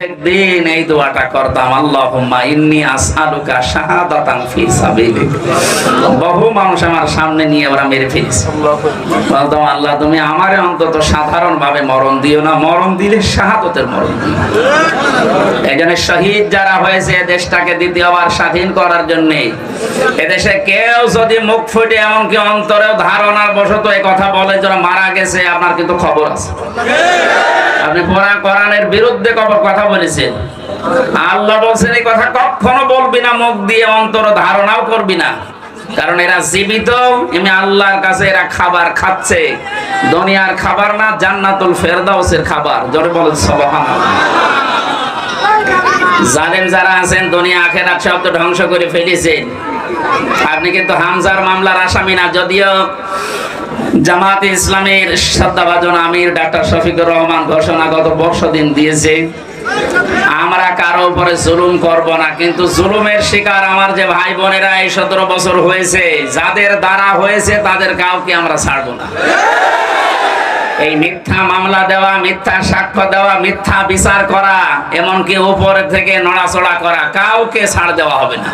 একদিন এই দোয়াটা করতাম, আল্লাহুম্মা ইন্নী আসআলুকা শাহাদাতান ফি সাবিলিক। বহু মানুষ আমার সামনে নিয়ে ওরা মেরে ফেলেছে। বলতাম, আল্লাহ তুমি আমারে অন্তত সাধারণ ভাবে মরণ দিও না, মরণ দিলে শাহাদাতের মরণ দিও। এইজন্য শহীদ যারা হয়েছে দেশটাকে দ্বিতীয়বার স্বাধীন করার জন্য, এদেশে কেউ যদি মুখ ফুটে এমনকি অন্তরেও ধারণার বশত এই কথা বলে যারা মারা গেছে, আপনার কিন্তু খবর আছে। আপনি কোরআনের বিরুদ্ধে কথা বলেছেন। আল্লাহ বলছেন এই কথা কখনো বলবি না মুখ দিয়ে, অন্তর ধারণাও করবি না, কারণ এরা জীবিত। এমনি আল্লাহর কাছে এরা খাবার খাচ্ছে, দুনিয়ার খাবার না, জান্নাতুল ফেরদাউসের খাবার। জোরে বলেন সুবহানাল্লাহ। জালেম যারা আছেন দুনিয়া আখিরাত সব তো ধ্বংস করে ফেলেছেন। আপনি কিন্তু হামজার মামলার আসামি না, যদিও জামাতে ইসলামের শ্রদ্ধাভাজন আমির ডাক্তার শফিকুর রহমান ঘোষণা গত বর্ষদিন দিয়েছে, আমরা কারো উপরে জুলুম করব না, কিন্তু জুলুমের শিকার আমার যে ভাই বোনেরা এই 17 বছর হয়েছে, যাদের দ্বারা হয়েছে তাদের কাউকে আমরা ছাড়বো না। এই মিথ্যা মামলা দেওয়া, মিথ্যা সাক্ষ্য দেওয়া, মিথ্যা বিচার করা, এমনকি উপরে থেকে নড়াচড়া করা, কাউকে ছাড় দেওয়া হবে না।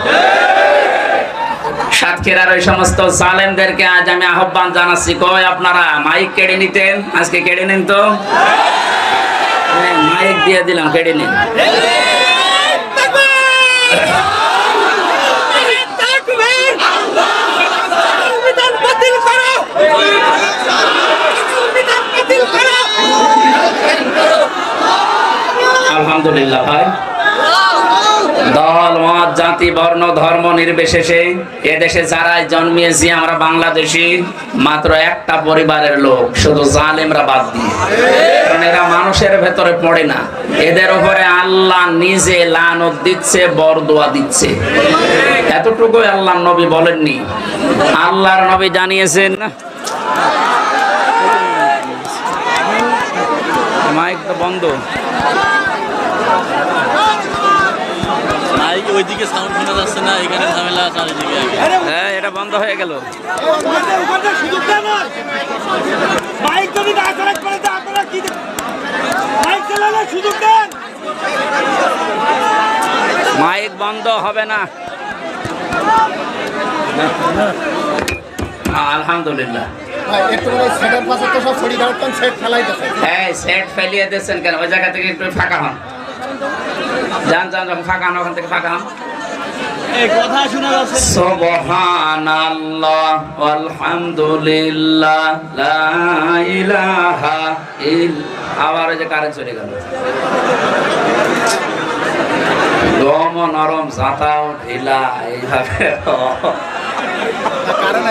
সাতক্ষীরার ওই সমস্ত জালেমদেরকে আজ আমি আহ্বান জানাচ্ছি, কই আপনারা মাইক কেড়ে নিতেন, আজকে কেড়ে নিন তো। মাইক দিয়ে দিলাম, কেড়ে নিন। আলহামদুলিল্লাহ ভাই, দল মত জাতি বর্ণ ধর্ম নির্বিশেষে এদেশে যারাই জন্মিয়েছি আমরা বাংলাদেশি, মাত্র একটা পরিবারের লোক, শুধু জালেমরা বাদ দিয়ে। কারণ এরা মানুষের ভেতরে পড়ে না, এদের উপরে আল্লাহ নিজে লানত দিচ্ছে, বরদোয়া দিচ্ছে। এতটুকু আল্লাহর নবী বলেননি, আল্লাহর নবী জানিয়েছেন না। মাইক তো বন্ধ, ওইদিকে সাউন্ড শোনা যাচ্ছে না, এখানে ঝামেলা চারিদিকে। হ্যাঁ, এটা বন্ধ হয়ে গেল। মাইক বন্ধ হবে না। আলহামদুলিল্লাহ। হ্যাঁ, সেট ফেলিয়ে দিচ্ছেন কেন? ওই জায়গা থেকে একটু ফাঁকা হন, যান যান, যখন ফাঁকা হন ওখান থেকে ফাঁকা হন। সুবহানাল্লাহ আলহামদুলিল্লাহ লা ইলাহা ইল্লাল্লাহ। আবার ওই যে কারেন্ট চলে গেল। দম নরম, জাতাও ঢিলা, এইভাবে কারণ